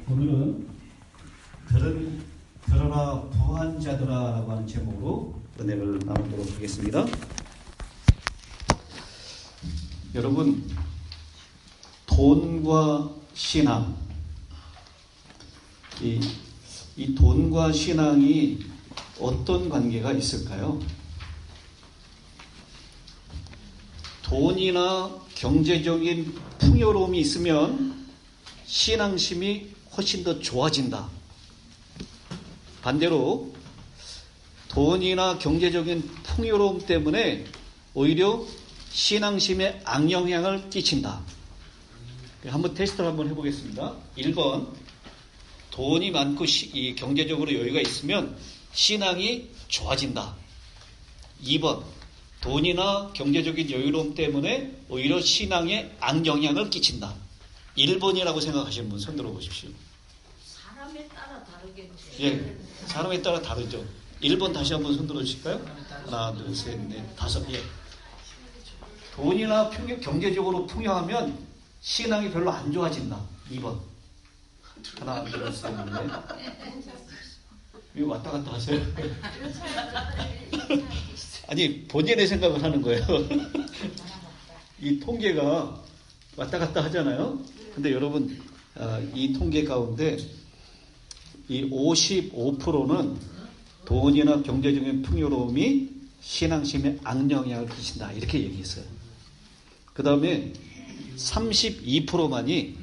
오늘은 들어라 부한자들아라고 하는 제목으로 은혜를 나누도록 하겠습니다. 여러분, 돈과 신앙, 이 돈과 신앙이 어떤 관계가 있을까요? 돈이나 경제적인 풍요로움이 있으면 신앙심이 훨씬 더 좋아진다. 반대로 돈이나 경제적인 풍요로움 때문에 오히려 신앙심에 악영향을 끼친다. 한번 테스트를 한번 해보겠습니다. 1번, 돈이 많고 이 경제적으로 여유가 있으면 신앙이 좋아진다. 2번, 돈이나 경제적인 여유로움 때문에 오히려 신앙에 악영향을 끼친다. 1번이라고 생각하시는 분 손 들어보십시오. 사람에 따라 다르겠죠. 예, 사람에 따라 다르죠. 1번 다시 한번 손 들어주실까요? 하나, 둘, 셋, 넷, 다섯. 예. 돈이나 경제적으로 풍요하면 신앙이 별로 안 좋아진다. 2번. 하나, 둘, 셋, 넷. 왜 왔다 갔다 하세요? 아니, 본인의 생각을 하는 거예요. 이 통계가 왔다 갔다 하잖아요. 근데 여러분, 이 통계 가운데 이 55%는 돈이나 경제적인 풍요로움이 신앙심에 악영향을 끼친다. 이렇게 얘기했어요. 그 다음에 32%만이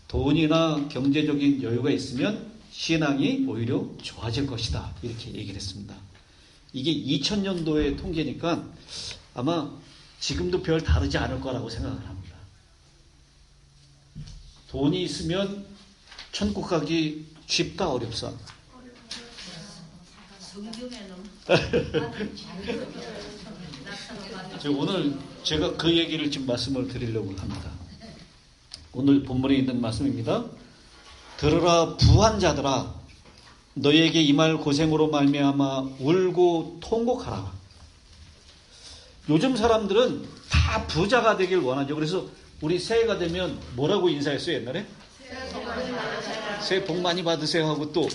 돈이나 경제적인 여유가 있으면 신앙이 오히려 좋아질 것이다. 이렇게 얘기를 했습니다. 이게 2000년도의 통계니까 아마 지금도 별 다르지 않을 거라고 생각을 합니다. 돈이 있으면 천국 가기 쉽다, 어렵사? 오늘 제가 그 얘기를 지금 말씀을 드리려고 합니다. 오늘 본문에 있는 말씀입니다. 들으라 부한자들아, 너희에게 임할 고생으로 말미암아 울고 통곡하라. 요즘 사람들은 다 부자가 되길 원하죠. 그래서 우리 새해가 되면 뭐라고 인사했어요, 옛날에? 새해 복 많이 받으세요 하고 또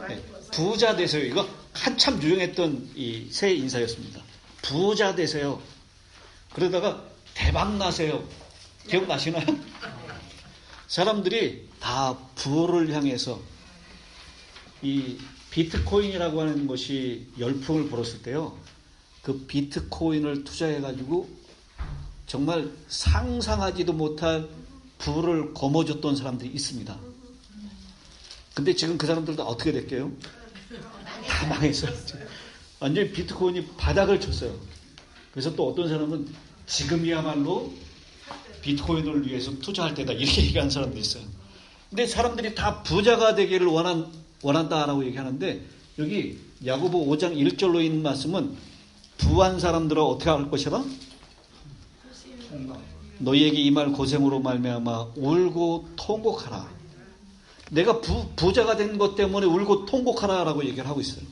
네, 부자 되세요. 이거 한참 유행했던 이 새해 인사였습니다. 부자 되세요. 그러다가 대박 나세요. 기억나시나요? 사람들이 다 부를 향해서 이 비트코인이라고 하는 것이 열풍을 불었을 때요. 그 비트코인을 투자해가지고 정말 상상하지도 못할 부를 거머쥐었던 사람들이 있습니다. 근데 지금 그 사람들도 어떻게 됐게요? 다 망했어요. 완전히 비트코인이 바닥을 쳤어요. 그래서 또 어떤 사람은 지금이야말로 비트코인을 위해서 투자할 때다. 이렇게 얘기하는 사람도 있어요. 근데 사람들이 다 부자가 되기를 원한다라고 얘기하는데 여기 야고보 5장 1절로 있는 말씀은 부한 사람들은 어떻게 할 것이다? 너희에게 임할 고생으로 말미암아 울고 통곡하라. 내가 부자가 된 것 때문에 울고 통곡하라라고 얘기를 하고 있어요.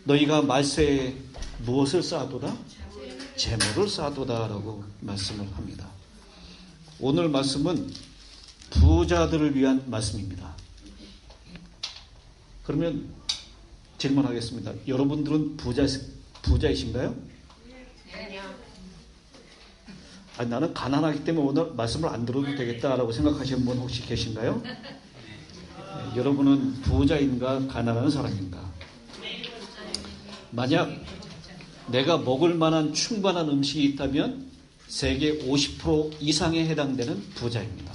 너희가 말세에 무엇을 쌓아도다? 재물을 쌓아도다라고 말씀을 합니다. 오늘 말씀은 부자들을 위한 말씀입니다. 그러면 질문하겠습니다. 여러분들은 부자이신가요? 아니, 나는 가난하기 때문에 오늘 말씀을 안 들어도 되겠다라고 생각하시는 분 혹시 계신가요? 네, 여러분은 부자인가 가난한 사람인가? 만약 내가 먹을 만한 충분한 음식이 있다면 세계 50% 이상에 해당되는 부자입니다.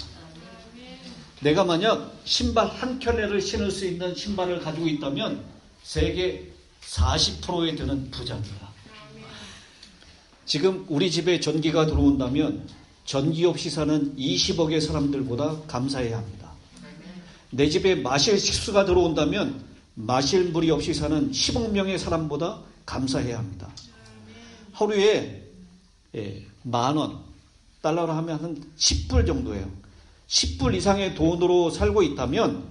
내가 만약 신발 한 켤레를 신을 수 있는 신발을 가지고 있다면 세계 40%에 드는 부자입니다. 지금 우리 집에 전기가 들어온다면 전기 없이 사는 20억의 사람들보다 감사해야 합니다. 내 집에 마실 식수가 들어온다면 마실 물이 없이 사는 10억 명의 사람보다 감사해야 합니다. 하루에 10,000원, 달러로 하면 한 10불 정도예요. 10불 이상의 돈으로 살고 있다면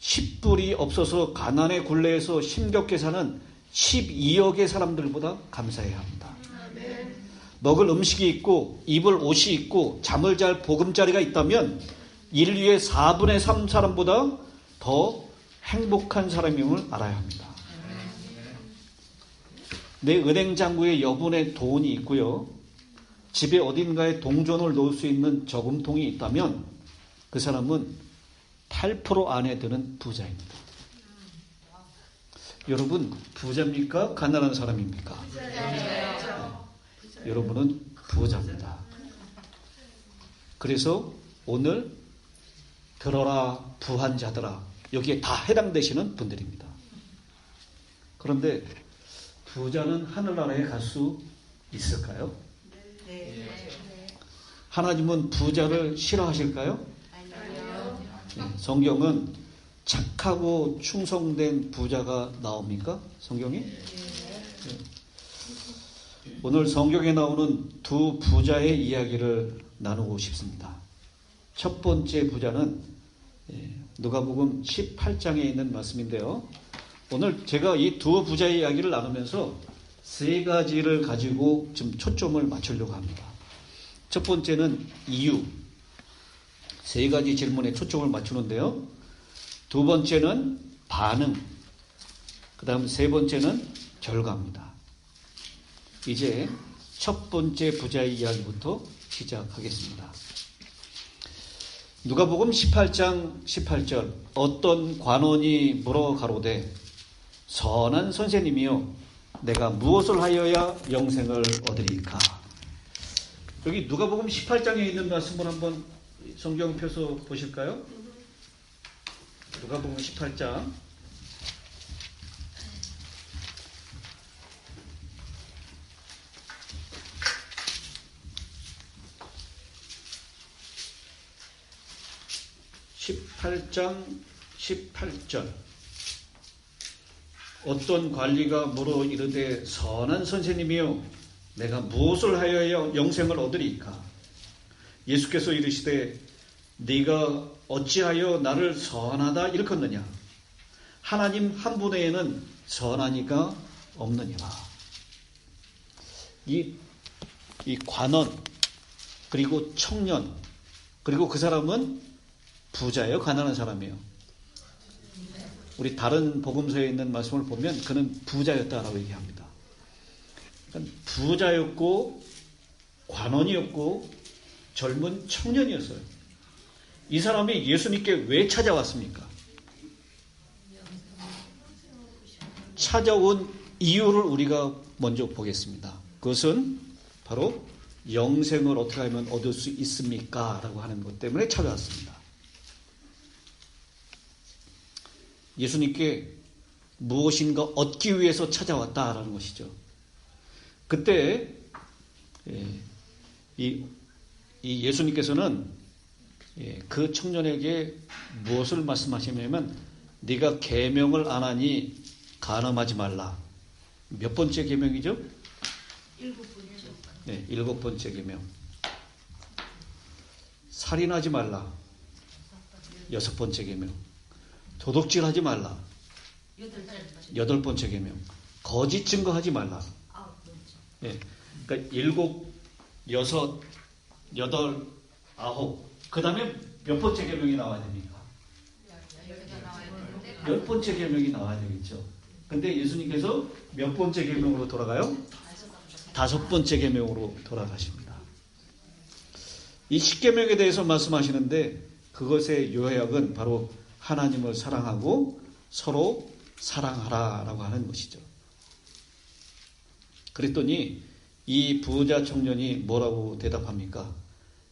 10불이 없어서 가난의 굴레에서 힘겹게 사는 12억의 사람들보다 감사해야 합니다. 먹을 음식이 있고 입을 옷이 있고 잠을 잘 보금자리가 있다면 인류의 4분의 3 사람보다 더 행복한 사람임을 알아야 합니다. 내 은행 잔고에 여분의 돈이 있고요. 집에 어딘가에 동전을 넣을 수 있는 저금통이 있다면 그 사람은 8% 안에 드는 부자입니다. 여러분, 부자입니까? 가난한 사람입니까? 여러분은 부자입니다. 그래서 오늘 들어라 부한자들아, 여기에 다 해당되시는 분들입니다. 그런데 부자는 하늘나라에 갈 수 있을까요? 하나님은 부자를 싫어하실까요? 성경은 착하고 충성된 부자가 나옵니까? 성경에? 오늘 성경에 나오는 두 부자의 이야기를 나누고 싶습니다. 첫 번째 부자는 누가복음 18장에 있는 말씀인데요. 오늘 제가 이 두 부자의 이야기를 나누면서 세 가지를 가지고 좀 초점을 맞추려고 합니다. 첫 번째는 이유, 세 가지 질문에 초점을 맞추는데요. 두 번째는 반응, 그 다음 세 번째는 결과입니다. 이제 첫 번째 부자의 이야기부터 시작하겠습니다. 누가복음 18장 18절, 어떤 관원이 물어 가로되 선한 선생님이여 내가 무엇을 하여야 영생을 얻으리까? 여기 누가복음 18장에 있는 말씀을 한번 성경 펴서 보실까요? 누가복음 18장 18절 어떤 관리가 물어 이르되 선한 선생님이여 내가 무엇을 하여야 영생을 얻으리까? 예수께서 이르시되 네가 어찌하여 나를 선하다 일컫느냐? 하나님 한 분 외에는 선한 이가 없느니라. 이 관원 그리고 청년 그리고 그 사람은 부자예요? 가난한 사람이에요? 우리 다른 복음서에 있는 말씀을 보면 그는 부자였다라고 얘기합니다. 그러니까 부자였고 관원이었고 젊은 청년이었어요. 이 사람이 예수님께 왜 찾아왔습니까? 찾아온 이유를 우리가 먼저 보겠습니다. 그것은 바로 영생을 어떻게 하면 얻을 수 있습니까? 라고 하는 것 때문에 찾아왔습니다. 예수님께 무엇인가 얻기 위해서 찾아왔다라는 것이죠. 그때 이 예수님께서는 그 청년에게 무엇을 말씀하시냐면 네가 계명을 안 하니 간음하지 말라. 몇 번째 계명이죠? 7번째. 네, 7번째 계명. 살인하지 말라. 6번째 계명. 도둑질하지 말라. 8번째 계명. 거짓 증거하지 말라. 9번째. 예, 그러니까 7, 6, 8, 9. 그 다음에 몇 번째 계명이 나와야 됩니까? 10번째 계명이 나와야 되겠죠. 근데 예수님께서 몇 번째 계명으로 돌아가요? 5번째 계명으로 돌아가십니다. 이 10계명에 대해서 말씀하시는데 그것의 요약은 바로 하나님을 사랑하고 서로 사랑하라라고 하는 것이죠. 그랬더니 이 부자 청년이 뭐라고 대답합니까?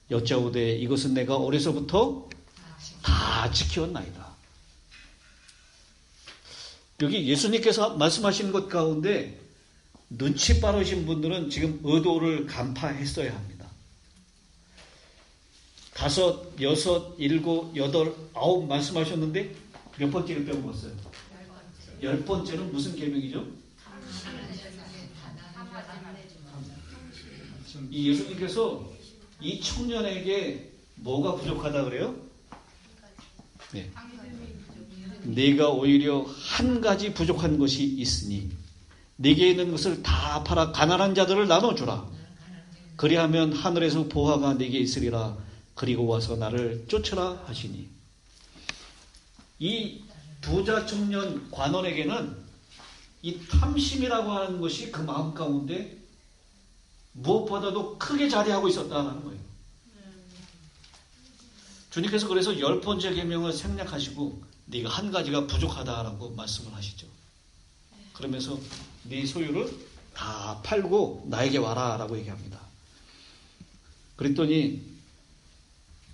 여짜오되 이것은 내가 어려서부터 다 지키었나이다. 여기 예수님께서 말씀하신 것 가운데 눈치 빠르신 분들은 지금 의도를 간파했어야 합니다. 5, 6, 7, 8, 9 말씀하셨는데 몇 번째를 빼먹었어요? 10번째는 무슨 계명이죠? 이 예수님께서 이 청년에게 뭐가 부족하다 그래요? 네. 네가 오히려 한 가지 부족한 것이 있으니 네게 있는 것을 다 팔아 가난한 자들을 나눠주라. 그리하면 하늘에서 보화가 네게 있으리라. 그리고 와서 나를 쫓으라 하시니. 이 부자 청년 관원에게는 이 탐심이라고 하는 것이 그 마음 가운데 무엇보다도 크게 자리하고 있었다는 거예요. 주님께서 그래서 10번째 계명을 생략하시고 네가 한 가지가 부족하다라고 말씀을 하시죠. 그러면서 네 소유를 다 팔고 나에게 와라라고 얘기합니다. 그랬더니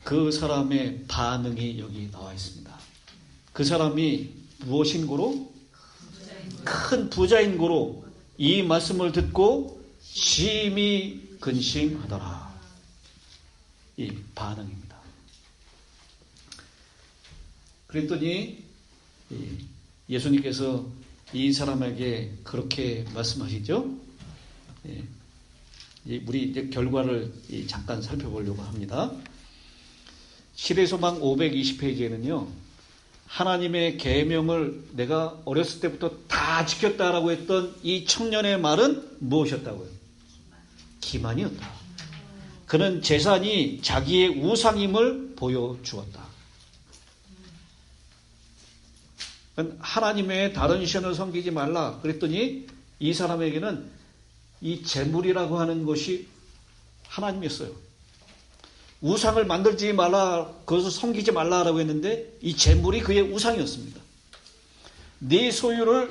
그 사람의 반응이 여기 나와 있습니다. 그 사람이 무엇인 고로? 큰 부자인 고로 이 말씀을 듣고 심히 근심하더라. 이 반응입니다. 그랬더니 예수님께서 이 사람에게 그렇게 말씀하시죠. 우리 이제 결과를 잠깐 살펴보려고 합니다. 시대소망 520페이지에는요. 하나님의 계명을 내가 어렸을 때부터 다 지켰다라고 했던 이 청년의 말은 무엇이었다고요? 기만이었다. 그는 재산이 자기의 우상임을 보여주었다. 하나님의 다른 신을 섬기지 말라 그랬더니 이 사람에게는 이 재물이라고 하는 것이 하나님이었어요. 우상을 만들지 말라, 그것을 섬기지 말라라고 했는데 이 재물이 그의 우상이었습니다. 네 소유를,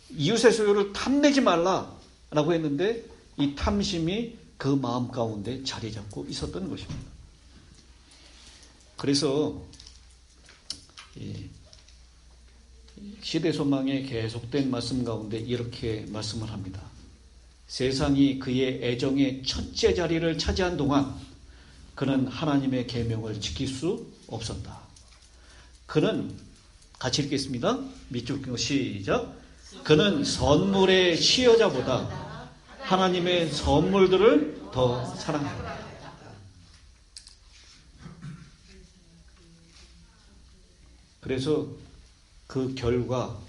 이웃의 소유를 탐내지 말라라고 했는데 이 탐심이 그 마음 가운데 자리 잡고 있었던 것입니다. 그래서 시대소망의 계속된 말씀 가운데 이렇게 말씀을 합니다. 세상이 그의 애정의 첫째 자리를 차지한 동안 그는 하나님의 계명을 지킬 수 없었다. 그는 같이 읽겠습니다. 밑줄 긋고 시작. 그는 선물의 시여자보다 하나님의 선물들을 더 사랑한다. 그래서 그 결과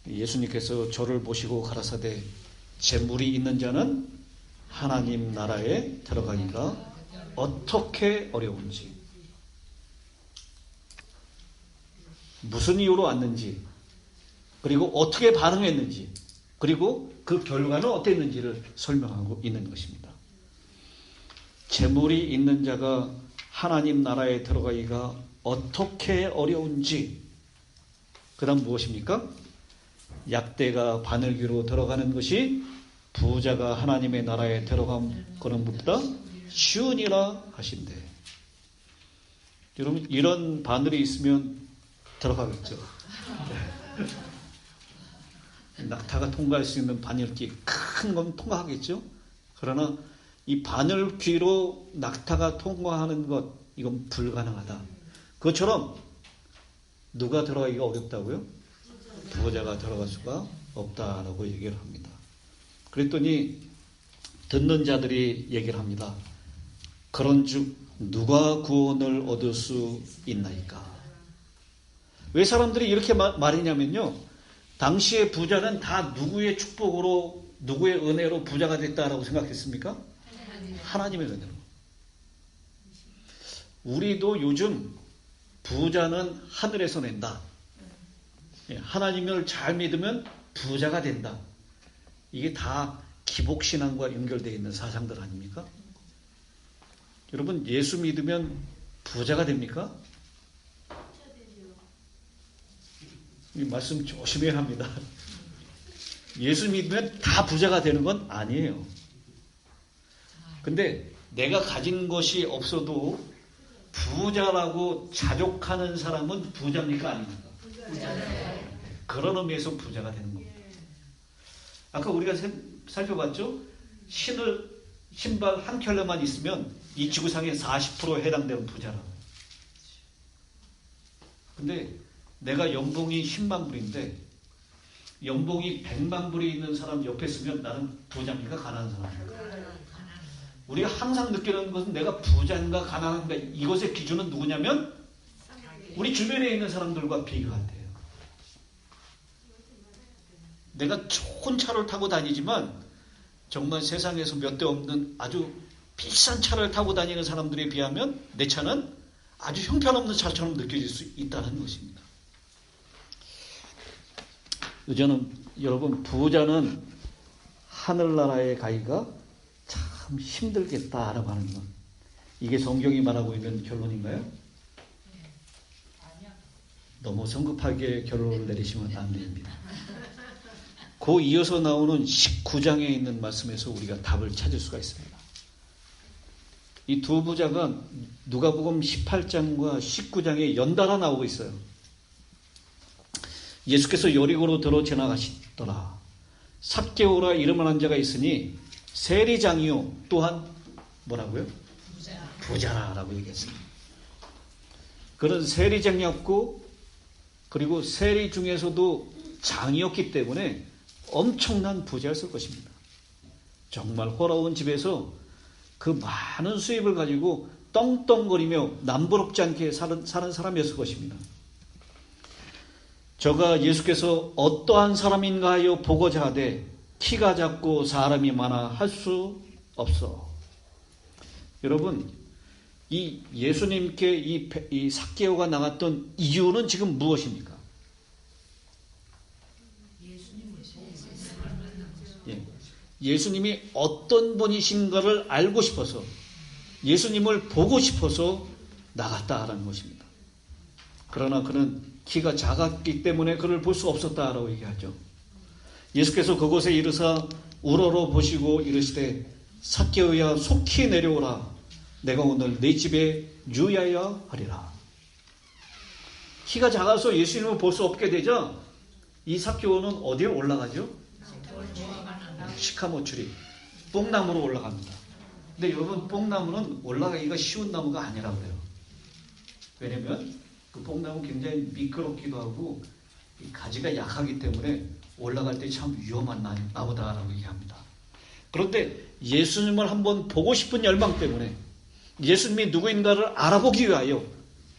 예수님께서 저를 보시고 가라사대 재물이 있는 자는 하나님 나라에 들어가기가 어떻게 어려운지, 무슨 이유로 왔는지, 그리고 어떻게 반응했는지, 그리고 그 결과는 어땠는지를 설명하고 있는 것입니다. 재물이 있는 자가 하나님 나라에 들어가기가 어떻게 어려운지, 그 다음 무엇입니까? 약대가 바늘귀로 들어가는 것이 부자가 하나님의 나라에 들어가는 것보다 쉬우니라 하신대. 여러분, 이런 바늘이 있으면 들어가겠죠. 낙타가 통과할 수 있는 바늘귀 큰 건 통과하겠죠. 그러나 이 바늘귀로 낙타가 통과하는 것, 이건 불가능하다. 그것처럼 누가 들어가기가 어렵다고요? 부자가 들어갈 수가 없다라고 얘기를 합니다. 그랬더니 듣는 자들이 얘기를 합니다. 그런즉 누가 구원을 얻을 수 있나이까? 왜 사람들이 이렇게 말했냐면요. 당시의 부자는 다 누구의 축복으로, 누구의 은혜로 부자가 됐다라고 생각했습니까? 하나님의 은혜로. 우리도 요즘 부자는 하늘에서 낸다. 하나님을 잘 믿으면 부자가 된다. 이게 다 기복신앙과 연결되어 있는 사상들 아닙니까? 여러분, 예수 믿으면 부자가 됩니까? 이 말씀 조심해야 합니다. 예수 믿으면 다 부자가 되는 건 아니에요. 근데 내가 가진 것이 없어도 부자라고 자족하는 사람은 부자입니까? 아닙니까? 그런 의미에서 부자가 되는 겁니다. 아까 우리가 살펴봤죠? 신발 한 켤레만 있으면 이 지구상의 40%에 해당되는 부자라고. 근데 내가 연봉이 10만 불인데 연봉이 100만 불이 있는 사람 옆에 있으면 나는 부자입니까? 가난한 사람입니까? 우리가 항상 느끼는 것은 내가 부자인가 가난한가, 이것의 기준은 누구냐면 우리 주변에 있는 사람들과 비교가 안 돼요. 내가 좋은 차를 타고 다니지만 정말 세상에서 몇 대 없는 아주 비싼 차를 타고 다니는 사람들에 비하면 내 차는 아주 형편없는 차처럼 느껴질 수 있다는 것입니다. 저는 여러분 부자는 하늘나라에 가기가 참 힘들겠다라고 하는 것, 이게 성경이 말하고 있는 결론인가요? 너무 성급하게 결론을 내리시면 안 됩니다. 그 이어서 나오는 19장에 있는 말씀에서 우리가 답을 찾을 수가 있습니다. 이 두 부자가 누가복음 18장과 19장에 연달아 나오고 있어요. 예수께서 여리고로 들어 지나가시더라. 삭개오라 이름을 한 자가 있으니 세리장이요 또한 뭐라고요? 부자라고 얘기했습니다. 그는 세리장이었고 그리고 세리 중에서도 장이었기 때문에 엄청난 부자였을 것입니다. 정말 호라운 집에서 그 많은 수입을 가지고 떵떵거리며 남부럽지 않게 사는 사람이었을 것입니다. 저가 예수께서 어떠한 사람인가 하여 보고자 하되 키가 작고 사람이 많아 할 수 없어. 여러분, 이 예수님께 이 삭개오가 나갔던 이유는 지금 무엇입니까? 예수님이 어떤 분이신가를 알고 싶어서, 예수님을 보고 싶어서 나갔다라는 것입니다. 그러나 그는 키가 작았기 때문에 그를 볼 수 없었다라고 얘기하죠. 예수께서 그곳에 이르사 우러러 보시고 이르시되 삭개오야 속히 내려오라. 내가 오늘 네 집에 유하여 하리라. 키가 작아서 예수님을 볼 수 없게 되자 이 삭개오는 어디에 올라가죠? 시카모 추리, 뽕나무로 올라갑니다. 근데 여러분, 뽕나무는 올라가기가 쉬운 나무가 아니라고 그래요. 왜냐면 그 뽕나무 굉장히 미끄럽기도 하고 이 가지가 약하기 때문에 올라갈 때 참 위험한 나무다라고 얘기합니다. 그런데 예수님을 한번 보고 싶은 열망 때문에, 예수님이 누구인가를 알아보기 위하여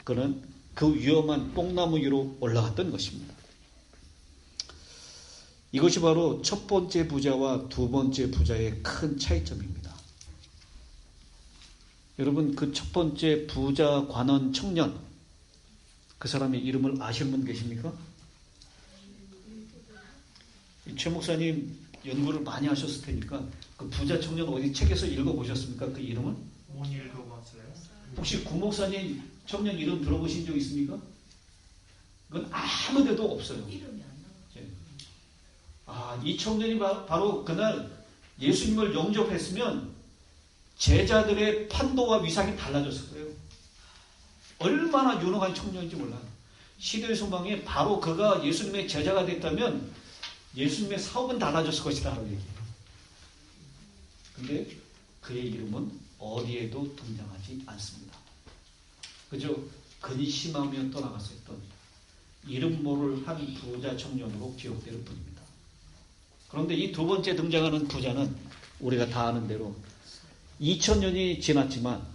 그는 그 위험한 뽕나무 위로 올라갔던 것입니다. 이것이 바로 첫 번째 부자와 두 번째 부자의 큰 차이점입니다. 여러분, 그 첫 번째 부자 관원 청년, 그 사람의 이름을 아시는 분 계십니까? 최 목사님 연구를 많이 하셨을 테니까 그 부자 청년 어디 책에서 읽어보셨습니까? 그 이름은? 못 읽어봤어요. 혹시 구 목사님 청년 이름 들어보신 적 있습니까? 그건 아무 데도 없어요. 이 청년이 바로 그날 예수님을 영접했으면 제자들의 판도와 위상이 달라졌을 거예요. 얼마나 유능한 청년인지 몰라요. 시대의 소망에 바로 그가 예수님의 제자가 됐다면 예수님의 사업은 달라졌을 것이다 라고 얘기해요. 근데 그의 이름은 어디에도 등장하지 않습니다. 그저 근심하며 떠나갔었던 이름 모를 한 부자 청년으로 기억될 뿐입니다. 그런데 이 두 번째 등장하는 부자는 우리가 다 아는 대로 2000년이 지났지만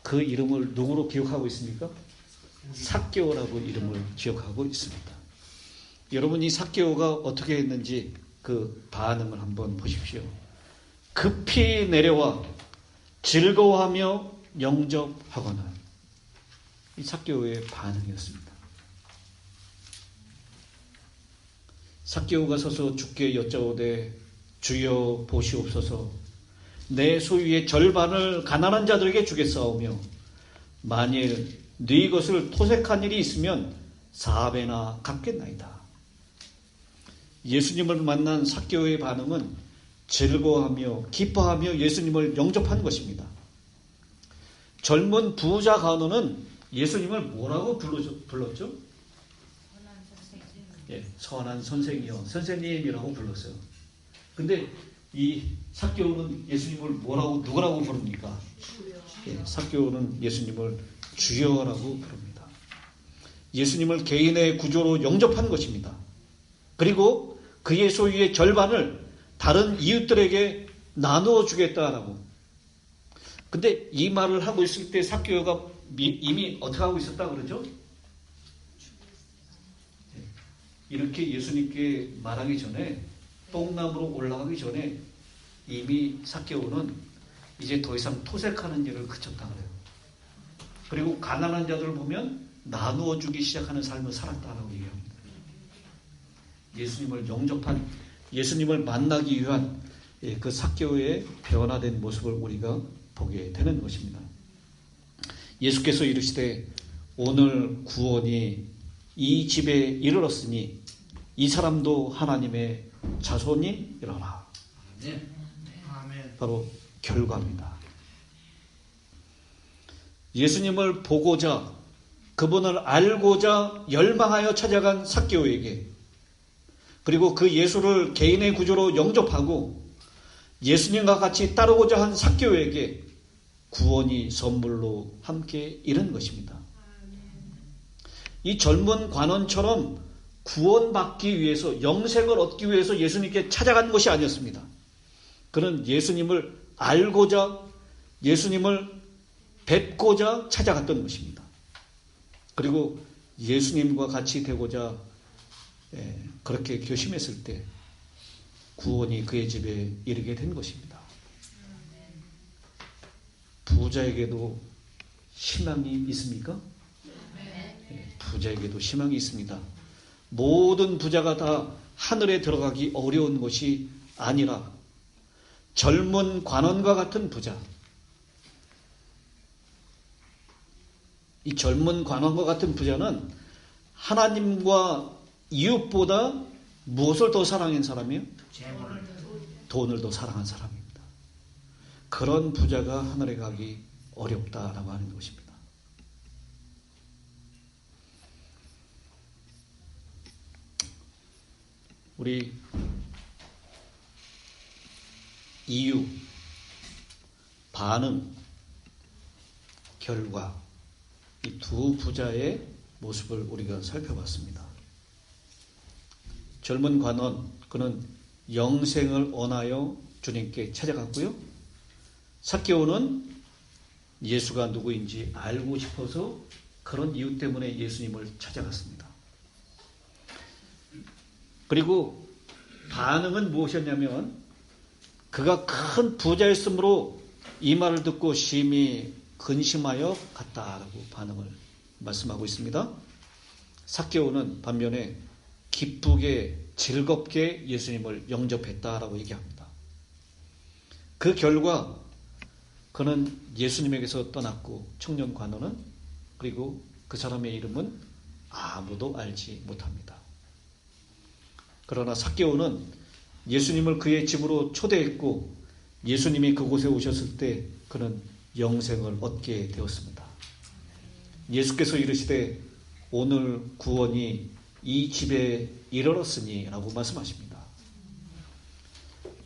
그 이름을 누구로 기억하고 있습니까? 삭개오라고 이름을 기억하고 있습니다. 여러분, 이 삭개오가 어떻게 했는지 그 반응을 한번 보십시오. 급히 내려와 즐거워하며 영접하거나, 이 삭개오의 반응이었습니다. 삭개오가 서서 주께 여짜오되 주여 보시옵소서, 내 소유의 절반을 가난한 자들에게 주겠사오며 만일 네 것을 토색한 일이 있으면 4배나 갚겠나이다. 예수님을 만난 삭개오의 반응은 즐거워하며 기뻐하며 예수님을 영접한 것입니다. 젊은 부자 간호는 예수님을 뭐라고 불렀죠? 선한 선생이요, 선생님이라고 불렀어요. 근데 이 삭개오는 예수님을 누구라고 부릅니까? 삭개오는 예수님을 주여라고 부릅니다. 예수님을 개인의 구조로 영접한 것입니다. 그리고 그의 소유의 절반을 다른 이웃들에게 나누어 주겠다라고. 근데 이 말을 하고 있을 때 삭개오가 이미 어떻게 하고 있었다 그러죠? 이렇게 예수님께 말하기 전에, 뽕나무로 올라가기 전에 이미 삭개오는 이제 더 이상 토색하는 일을 그쳤다 그래요. 그리고 가난한 자들을 보면 나누어 주기 시작하는 삶을 살았다라고 얘기합니다. 예수님을 영접한, 예수님을 만나기 위한 그 삭개오의 변화된 모습을 우리가 보게 되는 것입니다. 예수께서 이르시되 오늘 구원이 이 집에 이르렀으니 이 사람도 하나님의 자손이 이러라. 바로 결과입니다. 예수님을 보고자, 그분을 알고자 열망하여 찾아간 삭개오에게, 그리고 그 예수를 개인의 구주로 영접하고 예수님과 같이 따르고자 한 삭개오에게 구원이 선물로 함께 이른 것입니다. 이 젊은 관원처럼 구원받기 위해서, 영생을 얻기 위해서 예수님께 찾아간 것이 아니었습니다. 그는 예수님을 알고자, 예수님을 뵙고자 찾아갔던 것입니다. 그리고 예수님과 같이 되고자 그렇게 결심했을 때 구원이 그의 집에 이르게 된 것입니다. 부자에게도 희망이 있습니까? 부자에게도 희망이 있습니다. 모든 부자가 다 하늘에 들어가기 어려운 것이 아니라 젊은 관원과 같은 부자, 이 젊은 관원과 같은 부자는 하나님과 이웃보다 무엇을 더 사랑한 사람이에요? 돈을 더 사랑한 사람입니다. 그런 부자가 하늘에 가기 어렵다라고 하는 것입니다. 우리 이유, 반응, 결과, 이 두 부자의 모습을 우리가 살펴봤습니다. 젊은 관원, 그는 영생을 원하여 주님께 찾아갔고요. 삭개오는 예수가 누구인지 알고 싶어서 그런 이유 때문에 예수님을 찾아갔습니다. 그리고 반응은 무엇이었냐면, 그가 큰 부자였으므로 이 말을 듣고 심히 근심하여 갔다라고 반응을 말씀하고 있습니다. 삭개오는 반면에 기쁘게 즐겁게 예수님을 영접했다라고 얘기합니다. 그 결과 그는 예수님에게서 떠났고, 청년 관원은, 그리고 그 사람의 이름은 아무도 알지 못합니다. 그러나 삭개오는 예수님을 그의 집으로 초대했고, 예수님이 그곳에 오셨을 때 그는 영생을 얻게 되었습니다. 예수께서 이르시되 오늘 구원이 이 집에 이르렀으니 라고 말씀하십니다.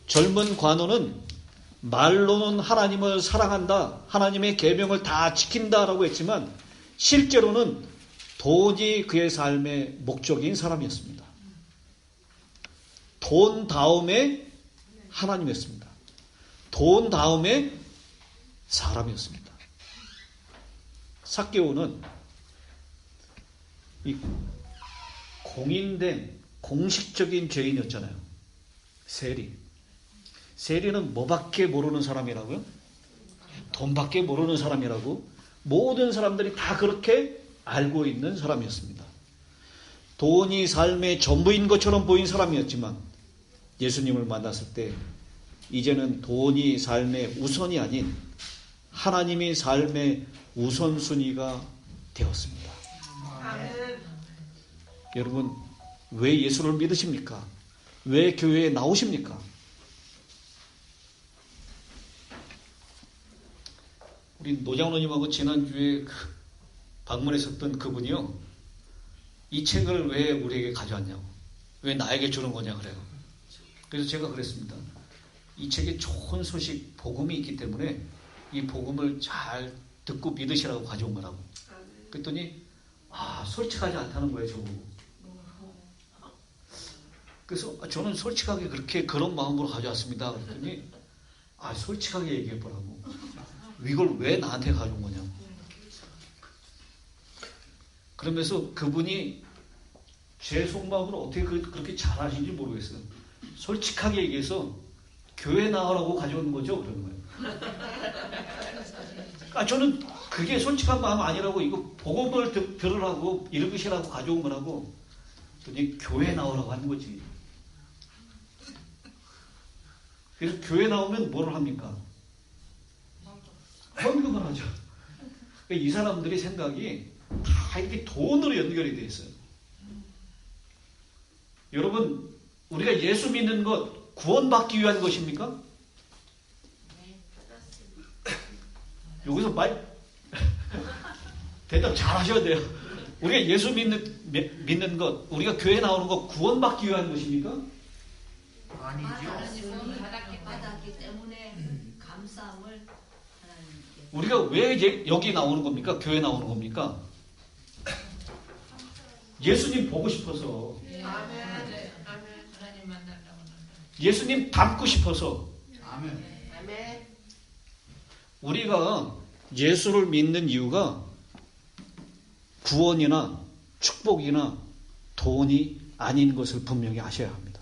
젊은 관원은 말로는 하나님을 사랑한다, 하나님의 계명을 다 지킨다라고 했지만 실제로는 돈이 그의 삶의 목적인 사람이었습니다. 돈 다음에 하나님이었습니다. 돈 다음에 사람이었습니다. 삭개오는 이 공인된 공식적인 죄인이었잖아요. 세리는 뭐밖에 모르는 사람이라고요? 돈밖에 모르는 사람이라고 모든 사람들이 다 그렇게 알고 있는 사람이었습니다. 돈이 삶의 전부인 것처럼 보인 사람이었지만 예수님을 만났을 때 이제는 돈이 삶의 우선이 아닌 하나님이 삶의 우선순위가 되었습니다. 아멘. 여러분, 왜 예수를 믿으십니까? 왜 교회에 나오십니까? 우리 노장로님하고 지난주에 방문했었던 그분이요, 이 책을 왜 우리에게 가져왔냐고, 왜 나에게 주는 거냐 그래요. 그래서 제가 그랬습니다. 이 책에 좋은 소식, 복음이 있기 때문에 이 복음을 잘 듣고 믿으시라고 가져온 거라고. 그랬더니 솔직하지 않다는 거예요, 저보고. 그래서 저는 솔직하게 그런 마음으로 가져왔습니다. 그랬더니 솔직하게 얘기해 보라고. 이걸 왜 나한테 가져온 거냐고. 그러면서 그분이 제 속마음으로 어떻게 그렇게 잘하시는지 모르겠어요. 솔직하게 얘기해서 교회 나오라고 가져온 거죠? 그런 거예요. 저는 그게 솔직한 마음 아니라고 이거 복음을 들으라고 읽으시라고 가져온 거라고 그냥 교회 나오라고 하는 거지. 그래서 교회 나오면 뭐를 합니까? 헌금을 하죠. 이 사람들이 생각이 다 이렇게 돈으로 연결이 되어 있어요. 여러분, 우리가 예수 믿는 것 구원받기 위한 것입니까? 여기서 대답 잘 하셔야 돼요. 우리가 예수 믿는 것, 우리가 교회 나오는 것 구원받기 위한 것입니까? 아니죠. 받았기 때문에 감사함을 하나님께. 우리가 왜 여기 나오는 겁니까? 교회 나오는 겁니까? 예수님 보고 싶어서. 예수님 닮고 싶어서. 우리가 예수를 믿는 이유가 구원이나 축복이나 돈이 아닌 것을 분명히 아셔야 합니다.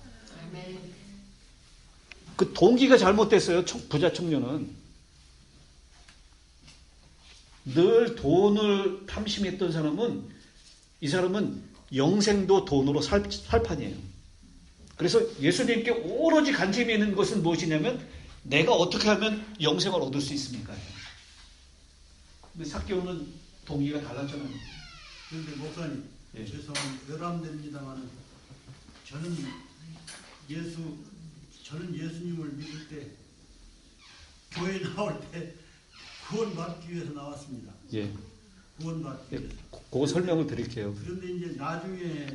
그 동기가 잘못됐어요. 부자 청년은. 늘 돈을 탐심했던 사람은, 이 사람은 영생도 돈으로 살 판이에요. 그래서 예수님께 오로지 관심이 있는 것은 무엇이냐면 내가 어떻게 하면 영생을 얻을 수 있습니까? 근데 삭개오는 동기가 달랐잖아요. 그런데 목사님, 예. 죄송합니다. 외람됩니다만 저는 예수님을 믿을 때 교회 나올 때 구원받기 위해서 나왔습니다. 예. 구원받기 위해서. 그거 설명을 드릴게요. 그런데 이제 나중에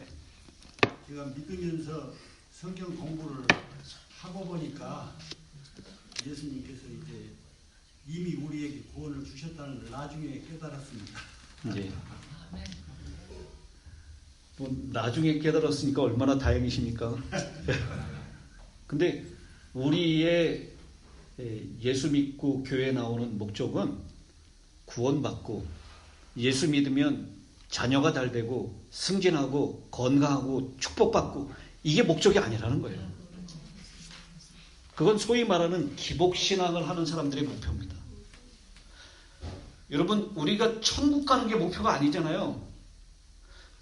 제가 믿으면서 성경 공부를 하고 보니까 예수님께서 이제 이미 우리에게 구원을 주셨다는 걸 나중에 깨달았습니다. 예. 나중에 깨달았으니까 얼마나 다행이십니까? 근데 우리의 예수 믿고 교회 나오는 목적은 구원받고 예수 믿으면 자녀가 잘 되고 승진하고 건강하고 축복받고 이게 목적이 아니라는 거예요. 그건 소위 말하는 기복신앙을 하는 사람들의 목표입니다. 여러분, 우리가 천국 가는 게 목표가 아니잖아요.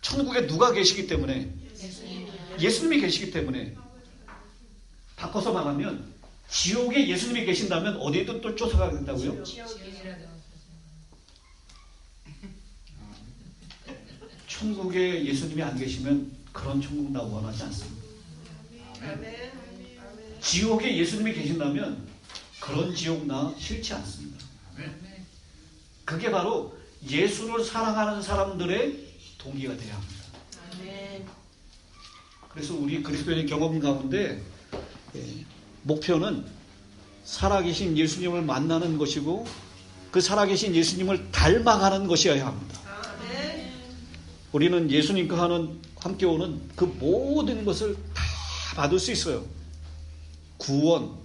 천국에 누가 계시기 때문에? 예수님이 계시기 때문에. 바꿔서 말하면 지옥에 예수님이 계신다면 어디에도 또 쫓아가야 된다고요? 천국에 예수님이 안 계시면 그런 천국 나 원하지 않습니다. 지옥에 예수님이 계신다면 그런 지옥 나 싫지 않습니다. 그게 바로 예수를 사랑하는 사람들의 동기가 되어야 합니다. 그래서 우리 그리스도인의 경험 가운데 목표는 살아계신 예수님을 만나는 것이고 그 살아계신 예수님을 닮아가는 것이어야 합니다. 우리는 예수님과 함께 오는 그 모든 것을 다 받을 수 있어요. 구원,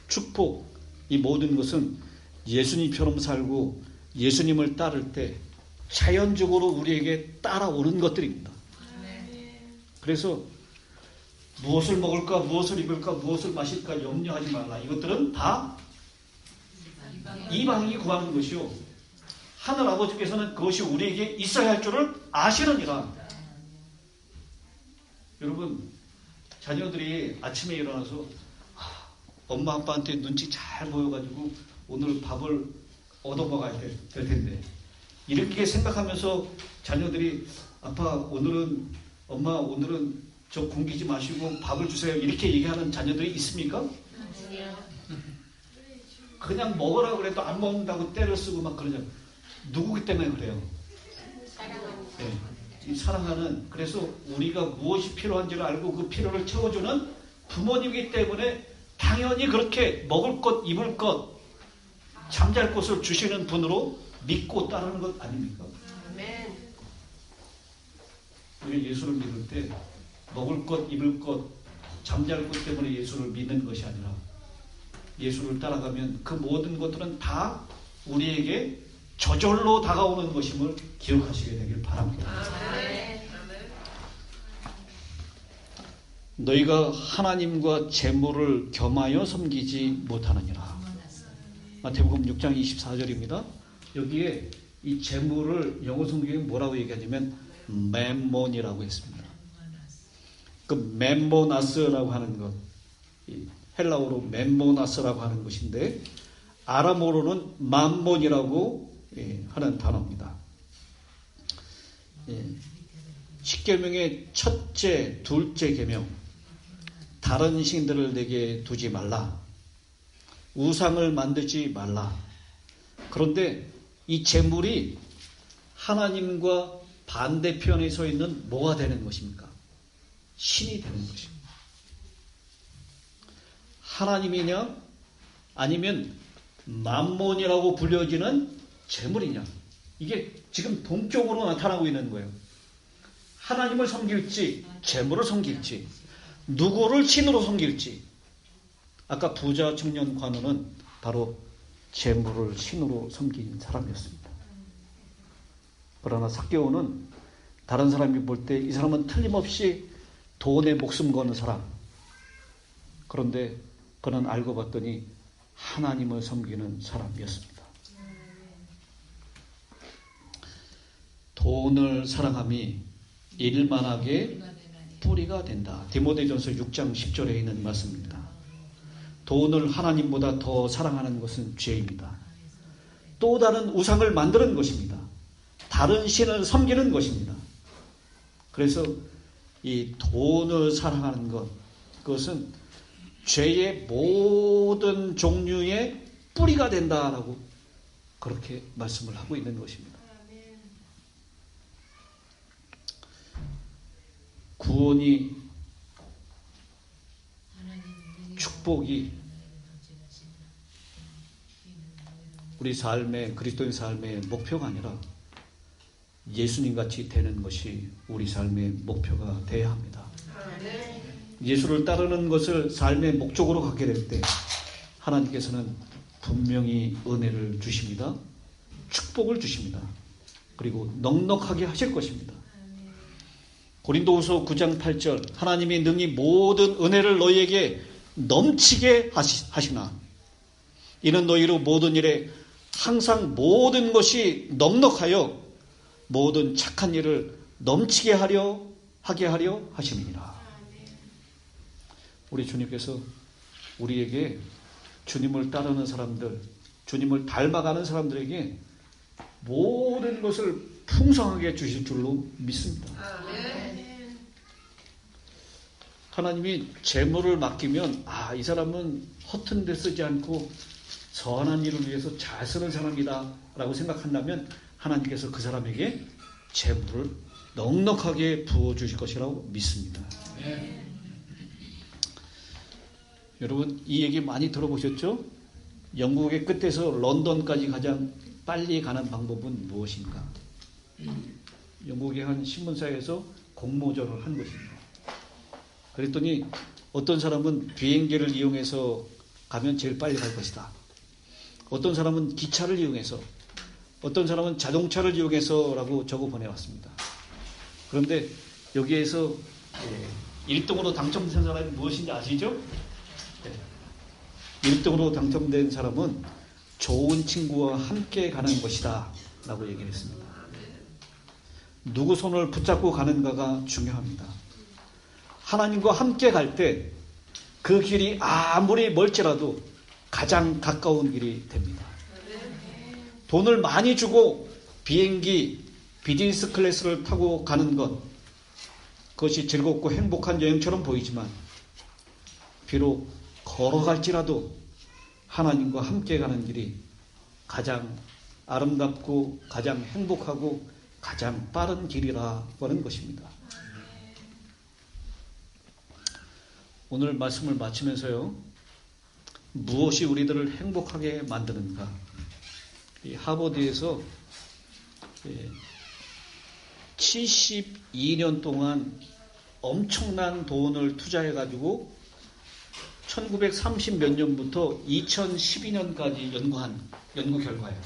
축복, 이 모든 것은 예수님처럼 살고 예수님을 따를 때 자연적으로 우리에게 따라오는 것들입니다. 그래서 무엇을 먹을까, 무엇을 입을까, 무엇을 마실까 염려하지 말라. 이것들은 다 이방인이 구하는 것이요. 하늘 아버지께서는 그것이 우리에게 있어야 할 줄을 아시느니라. 여러분, 자녀들이 아침에 일어나서 엄마 아빠한테 눈치 잘 보여가지고 오늘 밥을 얻어먹어야 될 텐데 이렇게 생각하면서 자녀들이 아빠 엄마 오늘은 저 굶기지 마시고 밥을 주세요 이렇게 얘기하는 자녀들이 있습니까? 그냥 먹으라고 그래도 안 먹는다고 때를 쓰고 막 그러잖아요. 누구기 때문에 그래요? 네. 사랑하는, 그래서 우리가 무엇이 필요한지를 알고 그 필요를 채워주는 부모님이기 때문에 당연히 그렇게 먹을 것, 입을 것, 잠잘 곳을 주시는 분으로 믿고 따르는 것 아닙니까? 우리가 예수를 믿을 때 먹을 것, 입을 것, 잠잘 곳 때문에 예수를 믿는 것이 아니라 예수를 따라가면 그 모든 것들은 다 우리에게 저절로 다가오는 것임을 기억하시게 되길 바랍니다. 너희가 하나님과 재물을 겸하여 섬기지 못하느니라. 마태복음 6장 24절입니다. 여기에 이 재물을 영어 성경에 뭐라고 얘기하냐면 멤몬이라고 했습니다. 그 멤모나스라고 하는 것, 이 헬라어로 멤모나스라고 하는 것인데 아람어로는 맘몬이라고 하는 단어입니다. 십계명의 첫째, 둘째 계명, 다른 신들을 내게 두지 말라, 우상을 만들지 말라. 그런데 이 재물이 하나님과 반대편에 서 있는 뭐가 되는 것입니까? 신이 되는 것입니다. 하나님이냐 아니면 맘몬이라고 불려지는 재물이냐, 이게 지금 동격으로 나타나고 있는 거예요. 하나님을 섬길지 재물을 섬길지, 누구를 신으로 섬길지. 아까 부자 청년 관원은 바로 재물을 신으로 섬긴 사람이었습니다. 그러나 삭개오는 다른 사람이 볼 때 이 사람은 틀림없이 돈에 목숨 거는 사람. 그런데 그는 알고 봤더니 하나님을 섬기는 사람이었습니다. 돈을 사랑함이 일만하게 뿌리가 된다. 디모데전서 6장 10절에 있는 말씀입니다. 돈을 하나님보다 더 사랑하는 것은 죄입니다. 또 다른 우상을 만드는 것입니다. 다른 신을 섬기는 것입니다. 그래서 이 돈을 사랑하는 것, 그것은 죄의 모든 종류의 뿌리가 된다라고 그렇게 말씀을 하고 있는 것입니다. 구원이, 축복이 우리 삶의, 그리스도인 삶의 목표가 아니라 예수님같이 되는 것이 우리 삶의 목표가 되어야 합니다. 예수를 따르는 것을 삶의 목적으로 갖게 될 때 하나님께서는 분명히 은혜를 주십니다. 축복을 주십니다. 그리고 넉넉하게 하실 것입니다. 고린도후서 9장 8절, 하나님이 능히 모든 은혜를 너희에게 넘치게 하시나 이는 너희로 모든 일에 항상 모든 것이 넉넉하여 모든 착한 일을 넘치게 하게 하려 하심이니라. 우리 주님께서 우리에게 주님을 따르는 사람들, 주님을 닮아가는 사람들에게 모든 것을 풍성하게 주실 줄로 믿습니다. 하나님이 재물을 맡기면 이 사람은 허튼 데 쓰지 않고 선한 일을 위해서 잘 쓰는 사람이다 라고 생각한다면 하나님께서 그 사람에게 재물을 넉넉하게 부어주실 것이라고 믿습니다. 여러분, 이 얘기 많이 들어보셨죠? 영국의 끝에서 런던까지 가장 빨리 가는 방법은 무엇인가? 영국의 한 신문사에서 공모전을 한 것입니다. 그랬더니 어떤 사람은 비행기를 이용해서 가면 제일 빨리 갈 것이다. 어떤 사람은 기차를 이용해서, 어떤 사람은 자동차를 이용해서 라고 적어 보내왔습니다. 그런데 여기에서 1등으로 당첨된 사람이 무엇인지 아시죠? 1등으로 당첨된 사람은 좋은 친구와 함께 가는 것이다 라고 얘기를 했습니다. 누구 손을 붙잡고 가는가가 중요합니다. 하나님과 함께 갈 때 그 길이 아무리 멀지라도 가장 가까운 길이 됩니다. 돈을 많이 주고 비행기, 비즈니스 클래스를 타고 가는 것, 그것이 즐겁고 행복한 여행처럼 보이지만 비록 걸어갈지라도 하나님과 함께 가는 길이 가장 아름답고 가장 행복하고 가장 빠른 길이라고 하는 것입니다. 오늘 말씀을 마치면서요, 무엇이 우리들을 행복하게 만드는가? 이 하버드에서 72년 동안 엄청난 돈을 투자해가지고 1930 몇 년부터 2012년까지 연구한 연구 결과예요.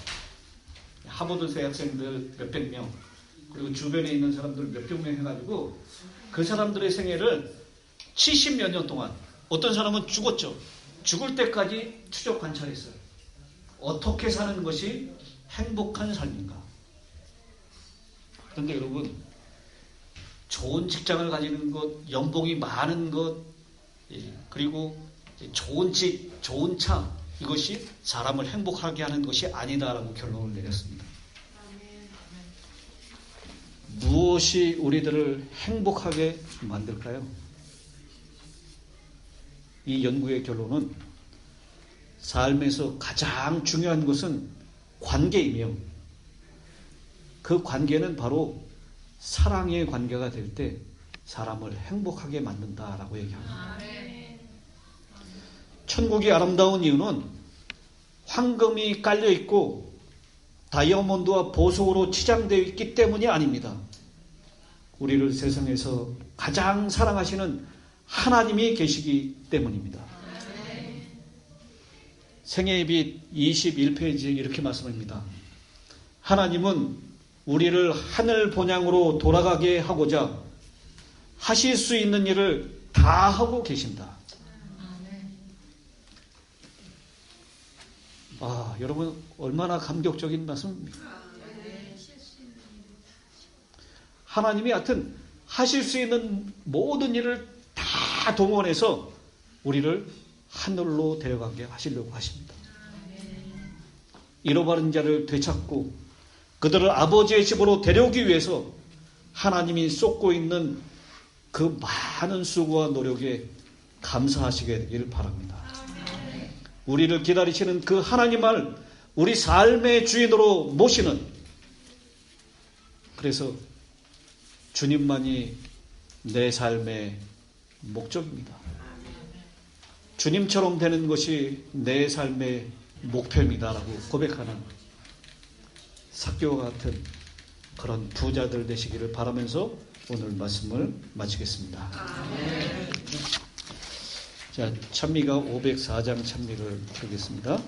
하버드 대학생들 몇백 명, 그리고 주변에 있는 사람들 몇백 명 해가지고 그 사람들의 생애를 70 몇 년 동안, 어떤 사람은 죽었죠. 죽을 때까지 추적 관찰했어요. 어떻게 사는 것이 행복한 삶인가? 그런데 여러분, 좋은 직장을 가지는 것, 연봉이 많은 것, 그리고 좋은 집, 좋은 차, 이것이 사람을 행복하게 하는 것이 아니다라고 결론을 내렸습니다. 무엇이 우리들을 행복하게 만들까요? 이 연구의 결론은 삶에서 가장 중요한 것은 관계이며 그 관계는 바로 사랑의 관계가 될 때 사람을 행복하게 만든다라고 얘기합니다. 천국이 아름다운 이유는 황금이 깔려 있고 다이아몬드와 보석으로 치장되어 있기 때문이 아닙니다. 우리를 세상에서 가장 사랑하시는 하나님이 계시기 때문입니다. 생애의 빛 21페이지에 이렇게 말씀합니다. 하나님은 우리를 하늘 본향으로 돌아가게 하고자 하실 수 있는 일을 다 하고 계신다. 여러분 얼마나 감격적인 말씀입니까? 하나님이 하여튼 하실 수 있는 모든 일을 다 동원해서 우리를 하늘로 데려가게 하시려고 하십니다. 잃어버린 자를 되찾고 그들을 아버지의 집으로 데려오기 위해서 하나님이 쏟고 있는 그 많은 수고와 노력에 감사하시게 되기를 바랍니다. 우리를 기다리시는 그 하나님을 우리 삶의 주인으로 모시는, 그래서 주님만이 내 삶의 목적입니다. 주님처럼 되는 것이 내 삶의 목표입니다라고 고백하는 삭개와 같은 그런 부자들 되시기를 바라면서 오늘 말씀을 마치겠습니다. 자, 찬미가 504장 찬미를 하겠습니다.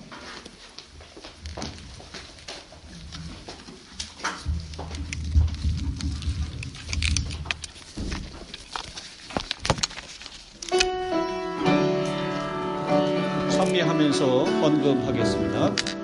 찬미하면서 헌금하겠습니다.